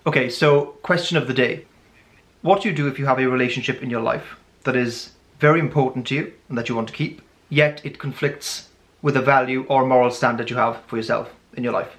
Okay, so question of the day. What do you do if you have a relationship in your life that is very important to you and that you want to keep, yet it conflicts with a value or moral standard you have for yourself in your life?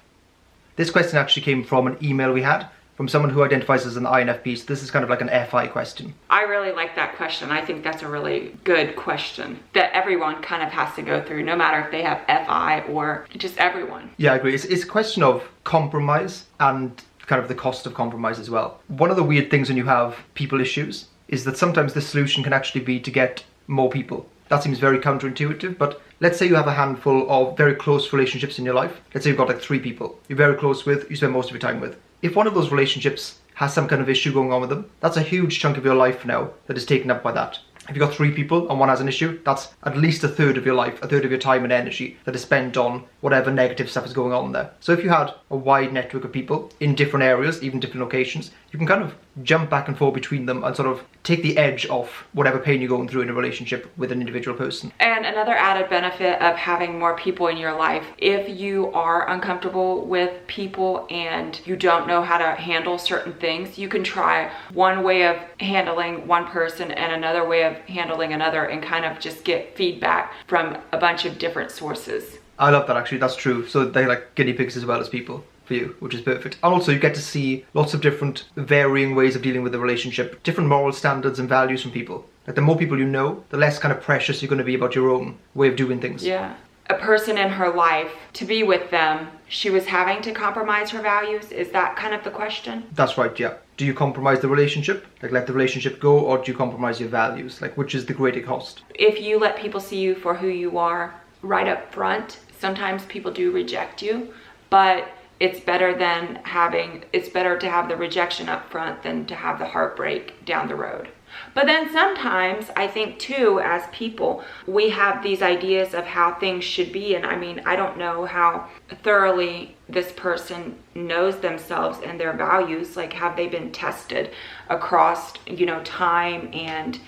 This question actually came from an email we had from someone who identifies as an INFP, so this is kind of like an FI question. I really like that question. I think that's a really good question that everyone kind of has to go through, no matter if they have FI or just everyone. Yeah, I agree. It's a question of compromise and kind of the cost of compromise as well. One of the weird things when you have people issues is that sometimes the solution can actually be to get more people. That seems very counterintuitive, but let's say you have a handful of very close relationships in your life. Let's say you've got like 3 people you're very close with, you spend most of your time with. If one of those relationships has some kind of issue going on with them, that's a huge chunk of your life now that is taken up by that. If you've got 3 people and one has an issue, that's at least a third of your life, a third of your time and energy that is spent on whatever negative stuff is going on there. So if you had a wide network of people in different areas, even different locations, you can kind of jump back and forth between them and sort of take the edge off whatever pain you're going through in a relationship with an individual person. And another added benefit of having more people in your life, if you are uncomfortable with people and you don't know how to handle certain things, you can try one way of handling one person and another way of handling another and kind of just get feedback from a bunch of different sources. I love that, actually. That's true. So they're like guinea pigs as well as people for you, which is perfect. And also you get to see lots of different varying ways of dealing with the relationship, different moral standards and values from people. Like the more people you know, the less kind of precious you're going to be about your own way of doing things. Yeah. A person in her life, to be with them, she was having to compromise her values. Is that kind of the question? That's right, yeah. Do you compromise the relationship? Like let the relationship go, or do you compromise your values? Like which is the greater cost? If you let people see you for who you are right up front, sometimes people do reject you, but it's better to have the rejection up front than to have the heartbreak down the road. But then sometimes I think too, as people, we have these ideas of how things should be. And I mean, I don't know how thoroughly this person knows themselves and their values. Like, have they been tested across, time and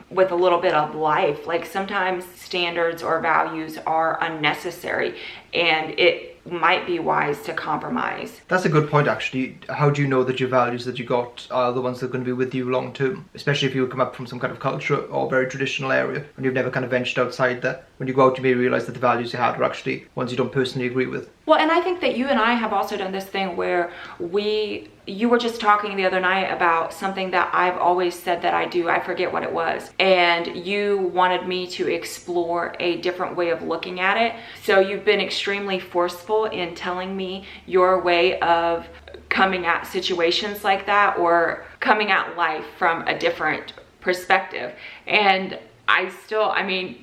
with a little bit of life? Like sometimes standards or values are unnecessary and it might be wise to compromise. That's a good point, actually. How do you know that your values that you got are the ones that are going to be with you long term? Especially if you come up from some kind of culture or very traditional area and you've never kind of ventured outside that. When you go out, you may realize that the values you had are actually ones you don't personally agree with. Well, and I think that you and I have also done this thing where you were just talking the other night about something that I've always said that I do. I forget what it was. And you wanted me to explore a different way of looking at it. So you've been extremely forceful in telling me your way of coming at situations like that, or coming at life from a different perspective. And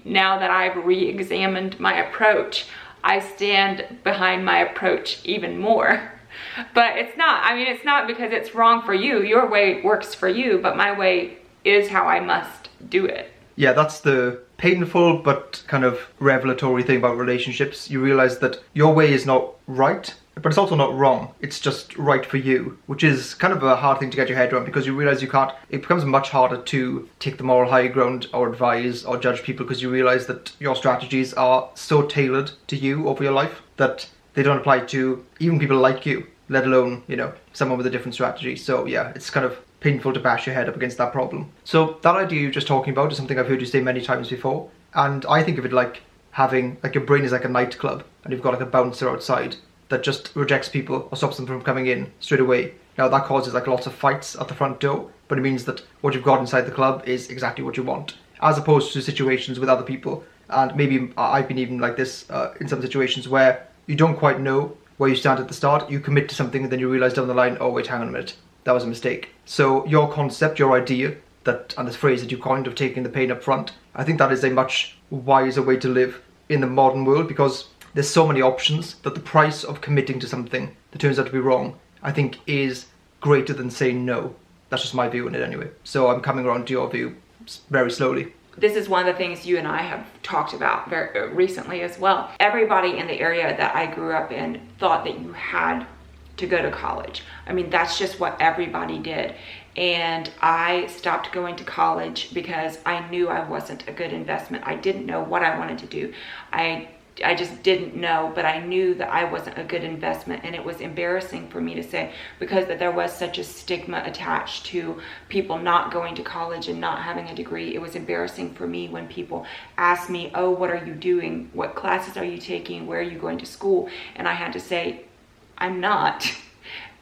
now that I've re-examined my approach, I stand behind my approach even more. But it's not because it's wrong for you. Your way works for you, but my way is how I must do it. Yeah, that's the painful but kind of revelatory thing about relationships. You realize that your way is not right, but it's also not wrong. It's just right for you, which is kind of a hard thing to get your head around, because you realize it becomes much harder to take the moral high ground or advise or judge people, because you realize that your strategies are so tailored to you over your life that they don't apply to even people like you, let alone, someone with a different strategy. So yeah, it's kind of painful to bash your head up against that problem. So that idea you're just talking about is something I've heard you say many times before, and I think of it like having, like, your brain is like a nightclub and you've got like a bouncer outside that just rejects people or stops them from coming in straight away. Now that causes like lots of fights at the front door, but it means that what you've got inside the club is exactly what you want, as opposed to situations with other people. And maybe I've been even like this in some situations where you don't quite know where you stand at the start. You commit to something and then you realize down the line, oh wait, hang on a minute, that was a mistake. So your concept, your idea, and this phrase that you coined of taking the pain up front, I think that is a much wiser way to live in the modern world, because there's so many options that the price of committing to something that turns out to be wrong, I think, is greater than saying no. That's just my view on it anyway. So I'm coming around to your view very slowly. This is one of the things you and I have talked about very recently as well. Everybody in the area that I grew up in thought that you had to go to college. That's just what everybody did. And I stopped going to college because I knew I wasn't a good investment. I didn't know what I wanted to do. I just didn't know, but I knew that I wasn't a good investment, and it was embarrassing for me to say, because that there was such a stigma attached to people not going to college and not having a degree. It was embarrassing for me when people asked me, oh, what are you doing? What classes are you taking? Where are you going to school? And I had to say, I'm not.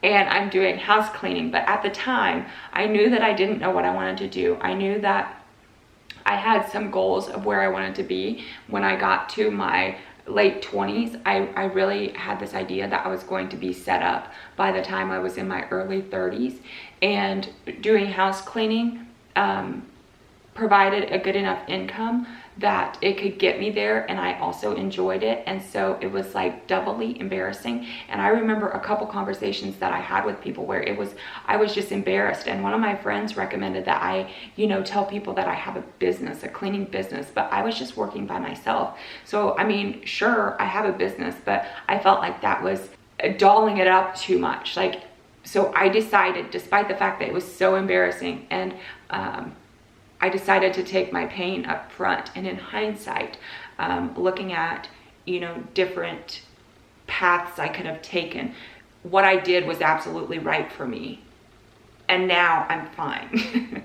And I'm doing house cleaning. But at the time, I knew that I didn't know what I wanted to do. I knew that I had some goals of where I wanted to be. When I got to my late 20s, I really had this idea that I was going to be set up by the time I was in my early 30s. And doing house cleaning provided a good enough income that it could get me there, and I also enjoyed it. And so it was like doubly embarrassing. And I remember a couple conversations that I had with people where I was just embarrassed. And one of my friends recommended that I, tell people that I have a business, a cleaning business, but I was just working by myself. So, I mean, sure, I have a business, but I felt like that was dolling it up too much. So I decided, despite the fact that it was so embarrassing, and I decided to take my pain up front. And in hindsight, looking at, different paths I could have taken, what I did was absolutely right for me. And now I'm fine,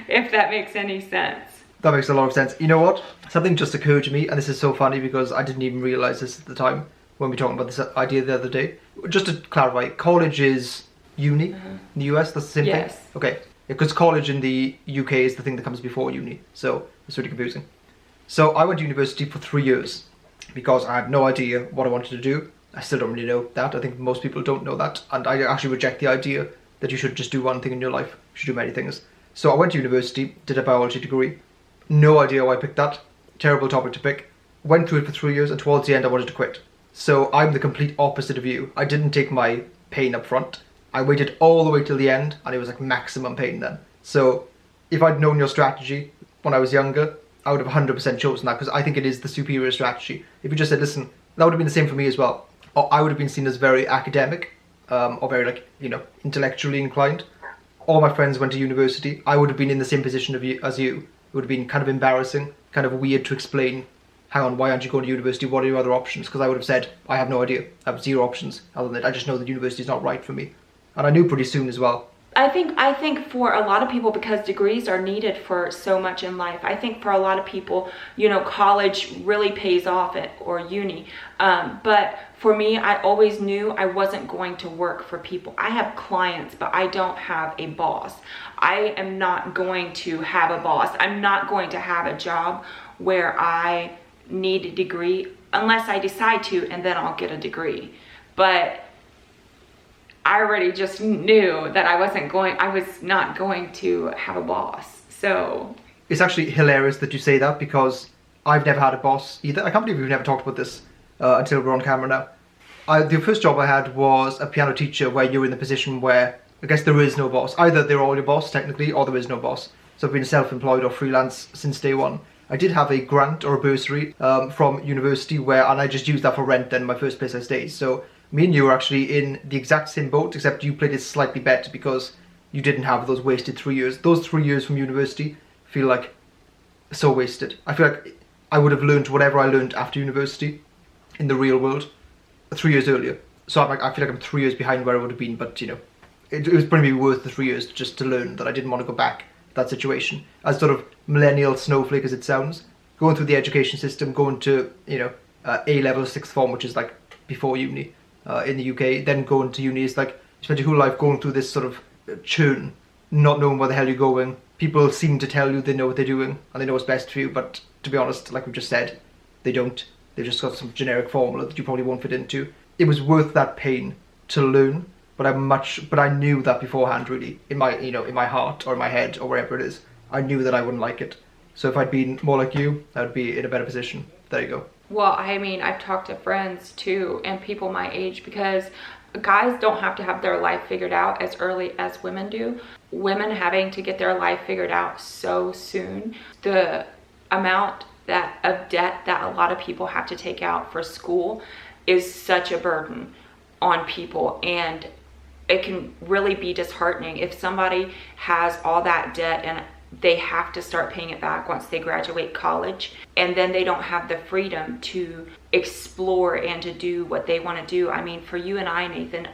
if that makes any sense. That makes a lot of sense. You know what? Something just occurred to me, and this is so funny because I didn't even realize this at the time when we were talking about this idea the other day. Just to clarify, college is uni in the US, that's the same thing? Yes. Okay. Because college in the UK is the thing that comes before uni, so it's really confusing. So I went to university for 3 years because I had no idea what I wanted to do. I still don't really know that. I think most people don't know that, and I actually reject the idea that you should just do one thing in your life. You should do many things. So I went to university, did a biology degree. No idea why I picked that. Terrible topic to pick. Went through it for 3 years, and towards the end I wanted to quit. So I'm the complete opposite of you. I didn't take my pain up front. I waited all the way till the end, and it was like maximum pain then. So if I'd known your strategy when I was younger, I would have 100% chosen that, because I think it is the superior strategy. If you just said, listen, that would have been the same for me as well. Or I would have been seen as very academic, or very intellectually inclined. All my friends went to university. I would have been in the same position as you. It would have been kind of embarrassing, kind of weird to explain, hang on, why aren't you going to university? What are your other options? Because I would have said, I have no idea. I have 0 options other than that. I just know that university is not right for me. And I knew pretty soon as well. I think for a lot of people, because degrees are needed for so much in life, I think for a lot of people, college really pays off or uni. But for me, I always knew I wasn't going to work for people. I have clients, but I don't have a boss. I am not going to have a boss. I'm not going to have a job where I need a degree unless I decide to, and then I'll get a degree. But I already just knew that I was not going to have a boss. So it's actually hilarious that you say that, because I've never had a boss either. I can't believe we've never talked about this until we're on camera now. The first job I had was a piano teacher, where you're in the position where I guess there is no boss. Either they're all your boss technically, or there is no boss. So I've been self-employed or freelance since day one. I did have a grant or a bursary from university and I just used that for rent then, my first place I stayed. So me and you were actually in the exact same boat, except you played it slightly better because you didn't have those wasted 3 years. Those 3 years from university feel like so wasted. I feel like I would have learned whatever I learned after university in the real world 3 years earlier. So I feel like I'm 3 years behind where I would have been, but it was probably worth the 3 years just to learn that I didn't want to go back to that situation. As sort of millennial snowflake as it sounds, going through the education system, going to A-level 6th form, which is like before uni, in the UK, then going to uni is like you spend your whole life going through this sort of churn, not knowing where the hell you're going. People seem to tell you they know what they're doing and they know what's best for you, but to be honest, like we've just said, they don't. They've just got some generic formula that you probably won't fit into. It was worth that pain to learn, but I knew that beforehand, really, in my heart or in my head or wherever it is. I knew that I wouldn't like it. So if I'd been more like you, I would be in a better position. There you go. Well, I mean, I've talked to friends too, and people my age, because guys don't have to have their life figured out as early as women do. Women having to get their life figured out so soon. The amount of debt that a lot of people have to take out for school is such a burden on people, and it can really be disheartening if somebody has all that debt and they have to start paying it back once they graduate college, and then they don't have the freedom to explore and to do what they want to do. I mean, for you and I, Nathan,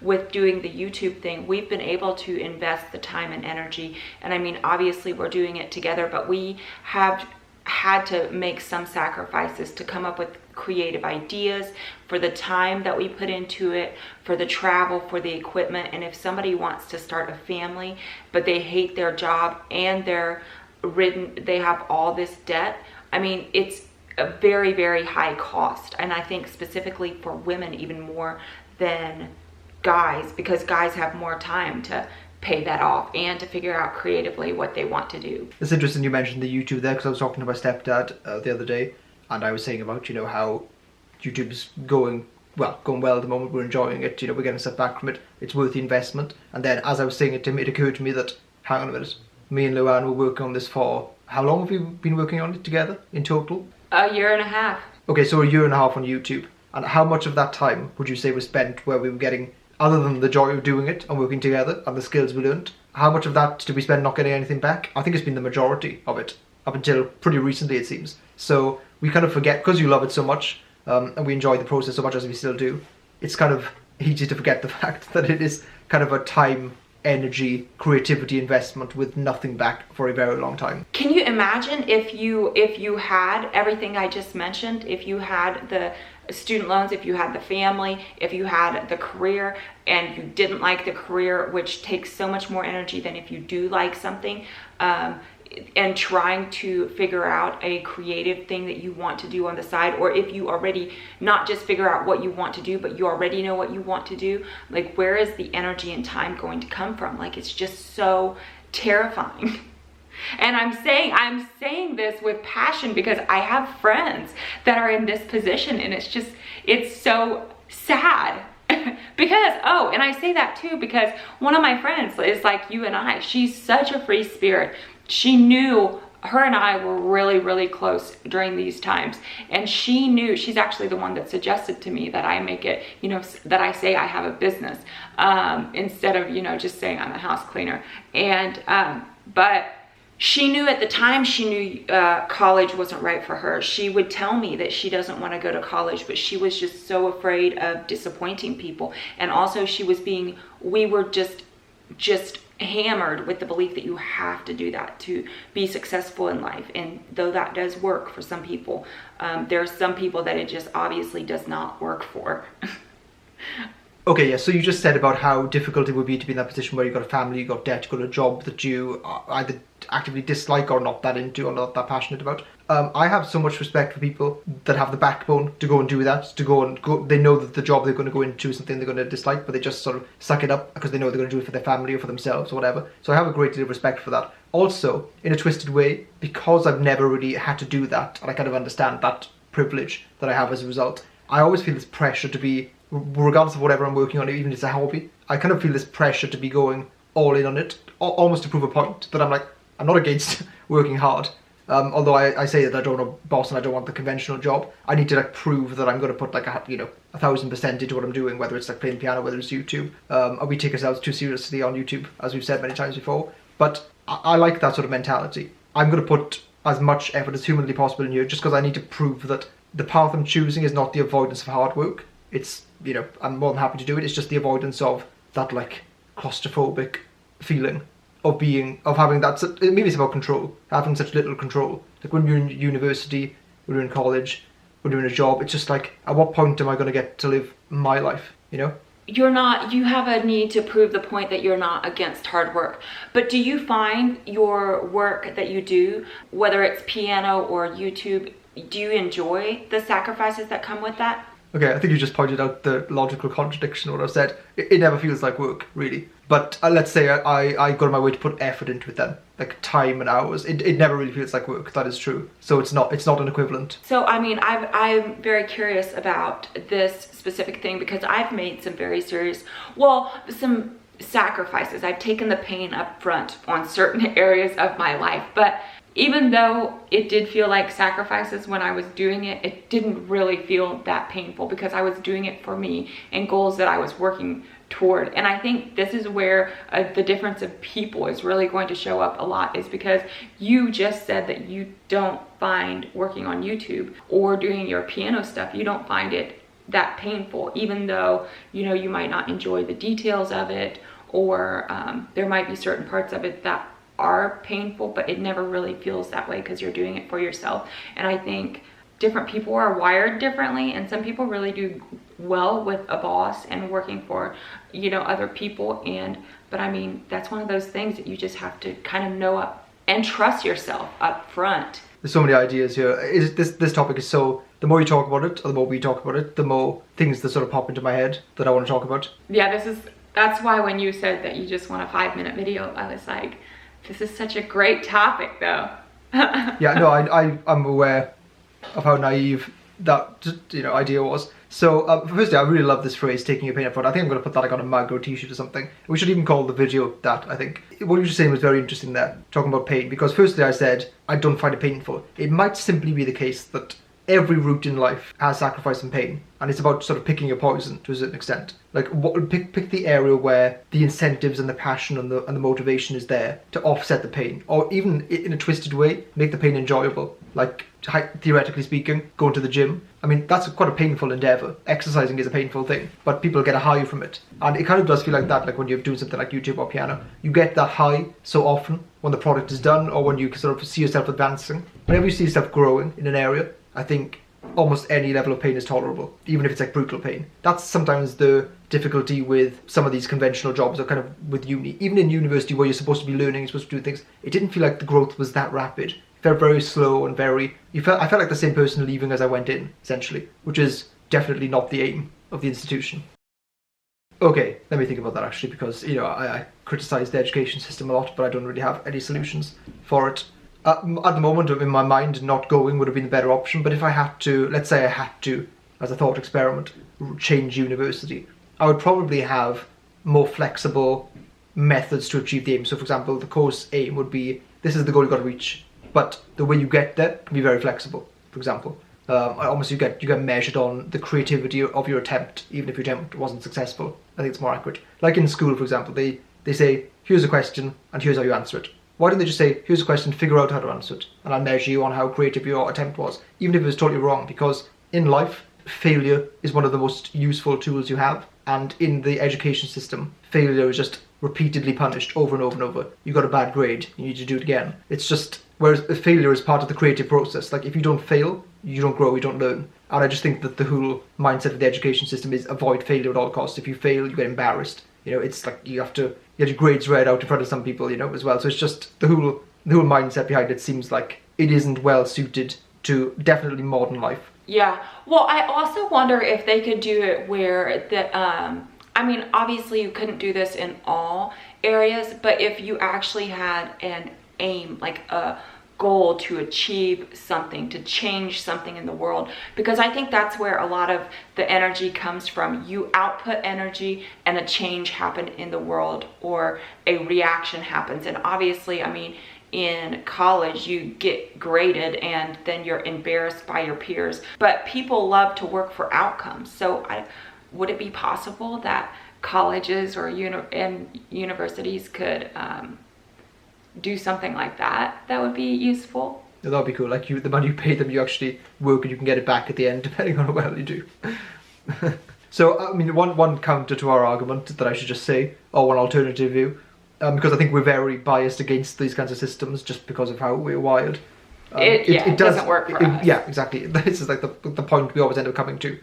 with doing the YouTube thing, we've been able to invest the time and energy, and I mean, obviously we're doing it together, but we have had to make some sacrifices to come up with creative ideas for the time that we put into it, for the travel, for the equipment. And if somebody wants to start a family but they hate their job and they have all this debt, I mean, it's a very, very high cost. And I think specifically for women even more than guys, because guys have more time to pay that off and to figure out creatively what they want to do. It's interesting you mentioned the YouTube there, because I was talking to my stepdad the other day, and I was saying about, you know, how YouTube's going well at the moment. We're enjoying it, you know, we're getting stuff back from it, it's worth the investment. And then as I was saying it to him, it occurred to me that, hang on a minute, me and Luann were working on this for, how long have we been working on it together in total? A year and a half. Okay, so a year and a half on YouTube. And how much of that time would you say was spent where we were getting, other than the joy of doing it and working together and the skills we learned, how much of that did we spend not getting anything back? I think it's been the majority of it, up until pretty recently it seems. So we kind of forget, because you love it so much, and we enjoy the process so much as we still do, it's kind of easy to forget the fact that it is kind of a time, energy, creativity investment with nothing back for a very long time. Can you imagine if you had everything I just mentioned, if you had the student loans, if you had the family, if you had the career, and you didn't like the career, which takes so much more energy than if you do like something, and trying to figure out a creative thing that you want to do on the side, or if you already not just figure out what you want to do, but you already know what you want to do, like where is the energy and time going to come from? Like, it's just so terrifying. And I'm saying this with passion because I have friends that are in this position, and it's so sad. Because, oh, and I say that too because one of my friends is like you and I, she's such a free spirit. She knew, her and I were really, really close during these times. And she knew, she's actually the one that suggested to me that I make it, you know, that I say I have a business, instead of, you know, just saying I'm a house cleaner. And, but she knew at the time, she knew college wasn't right for her. She would tell me that she doesn't want to go to college, but she was just so afraid of disappointing people. And also we were just hammered with the belief that you have to do that to be successful in life. And though that does work for some people, there are some people that it just obviously does not work for. Okay, yeah, so you just said about how difficult it would be to be in that position where you've got a family, you've got debt, you've got a job that you either actively dislike or not that into or not that passionate about. I have so much respect for people that have the backbone to go and do that, they know that the job they're going to go into is something they're going to dislike, but they just sort of suck it up because they know they're going to do it for their family or for themselves or whatever. So I have a great deal of respect for that. Also, in a twisted way, because I've never really had to do that, and I kind of understand that privilege that I have as a result, I always feel this pressure to be, regardless of whatever I'm working on, even if it's a hobby, I kind of feel this pressure to be going all in on it, almost to prove a point that I'm not against working hard. Although I say that I don't want a boss and I don't want the conventional job, I need to like prove that I'm going to put like 1,000% into what I'm doing, whether it's like playing piano, whether it's YouTube. We take ourselves too seriously on YouTube, as we've said many times before. But I like that sort of mentality. I'm going to put as much effort as humanly possible in here, just because I need to prove that the path I'm choosing is not the avoidance of hard work. It's, you know, I'm more than happy to do it. It's just the avoidance of that like claustrophobic feeling of having that, maybe it's about control, having such little control. Like when you're in university, when you're in college, when you're in a job, it's just like, at what point am I going to get to live my life, you know? You have a need to prove the point that you're not against hard work. But do you find your work that you do, whether it's piano or YouTube, do you enjoy the sacrifices that come with that? Okay, I think you just pointed out the logical contradiction of what I've said. It never feels like work, really. But let's say I go to my way to put effort into it then, like time and hours. It never really feels like work, that is true. So it's not an equivalent. So, I mean, I'm very curious about this specific thing because I've made some sacrifices. I've taken the pain up front on certain areas of my life, but even though it did feel like sacrifices when I was doing it, it didn't really feel that painful because I was doing it for me and goals that I was working toward. And I think this is where the difference of people is really going to show up a lot, is because you just said that you don't find working on YouTube or doing your piano stuff, you don't find it that painful, even though, you know, you might not enjoy the details of it, or there might be certain parts of it that are painful, but it never really feels that way because you're doing it for yourself. And I think different people are wired differently, and some people really do well with a boss and working for, you know, other people. But I mean, that's one of those things that you just have to kind of know up and trust yourself up front. There's so many ideas here. This topic is so, the more you talk about it, or the more we talk about it, the more things that sort of pop into my head that I want to talk about. Yeah, that's why when you said that you just want a 5-minute video, I was like, this is such a great topic though. Yeah, no, I'm aware of how naive that, you know, idea was. So firstly, I really love this phrase, taking your pain up front. I think I'm going to put that like on a mug or a t-shirt or something. We should even call the video that, I think. What you were saying was very interesting there, talking about pain, because firstly I said I don't find it painful. It might simply be the case that every route in life has sacrifice and pain, and it's about sort of picking your poison to a certain extent. Like, pick the area where the incentives and the passion and the motivation is there to offset the pain, or even in a twisted way, make the pain enjoyable. Like, theoretically speaking, going to the gym. I mean, that's quite a painful endeavour. Exercising is a painful thing, but people get a high from it. And it kind of does feel like that, like when you're doing something like YouTube or piano. You get that high so often when the product is done, or when you sort of see yourself advancing. Whenever you see yourself growing in an area, I think almost any level of pain is tolerable, even if it's like brutal pain. That's sometimes the difficulty with some of these conventional jobs, or kind of with uni. Even in university, where you're supposed to be learning, you're supposed to do things, it didn't feel like the growth was that rapid. It felt very slow and very... I felt like the same person leaving as I went in, essentially, which is definitely not the aim of the institution. Okay, let me think about that actually, because, you know, I criticise the education system a lot, but I don't really have any solutions for it. At the moment, in my mind, not going would have been the better option, but if I had to, let's say I had to, as a thought experiment, change university, I would probably have more flexible methods to achieve the aim. So, for example, the course aim would be, this is the goal you've got to reach, but the way you get there can be very flexible, for example. Almost you get measured on the creativity of your attempt, even if your attempt wasn't successful. I think it's more accurate. Like in school, for example, they say, here's a question, and here's how you answer it. Why don't they just say, here's a question, figure out how to answer it, and I'll measure you on how creative your attempt was, even if it was totally wrong, because in life, failure is one of the most useful tools you have, and in the education system, failure is just repeatedly punished over and over and over. You got a bad grade, you need to do it again. It's just, whereas failure is part of the creative process. Like, if you don't fail, you don't grow, you don't learn. And I just think that the whole mindset of the education system is avoid failure at all costs. If you fail, you get embarrassed. You know, it's like you have your grades read out in front of some people, you know, as well. So it's just the whole mindset behind it seems like it isn't well suited to definitely modern life. Yeah. Well, I also wonder if they could do it where I mean, obviously you couldn't do this in all areas, but if you actually had an aim, like a goal to achieve something, to change something in the world, because I think that's where a lot of the energy comes from. You output energy and a change happened in the world, or a reaction happens. And obviously, I mean, in college you get graded and then you're embarrassed by your peers, but people love to work for outcomes. So would it be possible that colleges or universities could do something like that would be useful? Yeah, that would be cool. Like, the money you pay them, you actually work and you can get it back at the end, depending on how well you do. So, I mean, one counter to our argument that I should just say, or one alternative view, because I think we're very biased against these kinds of systems just because of how we're wired. It doesn't work for us. Yeah, exactly. This is like the point we always end up coming to.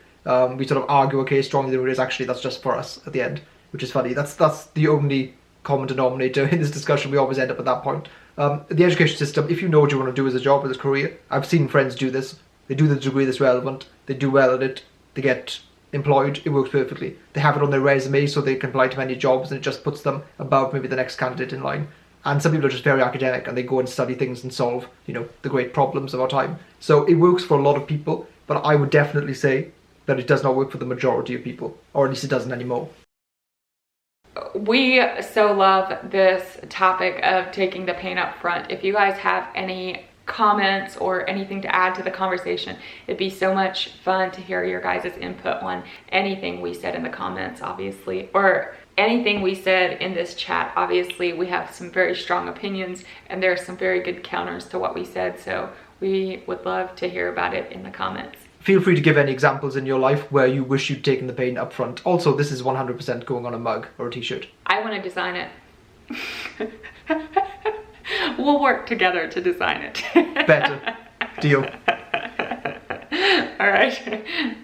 We sort of argue, okay, strongly there is, actually that's just for us at the end, which is funny. That's the only common denominator in this discussion. We always end up at that point. The education system, if you know what you want to do as a job, as a career, I've seen friends do this. They do the degree that's relevant, they do well at it, they get employed, it works perfectly. They have it on their resume so they can apply to many jobs, and it just puts them above maybe the next candidate in line. And some people are just very academic and they go and study things and solve, you know, the great problems of our time. So it works for a lot of people, but I would definitely say that it does not work for the majority of people, or at least it doesn't anymore. We so love this topic of taking the pain up front. If you guys have any comments or anything to add to the conversation, it'd be so much fun to hear your guys' input on anything we said in the comments, obviously, or anything we said in this chat, obviously we have some very strong opinions and there are some very good counters to what we said. So we would love to hear about it in the comments. Feel free to give any examples in your life where you wish you'd taken the pain up front. Also, this is 100% going on a mug or a t-shirt. I want to design it. We'll work together to design it. Better. Deal. All right.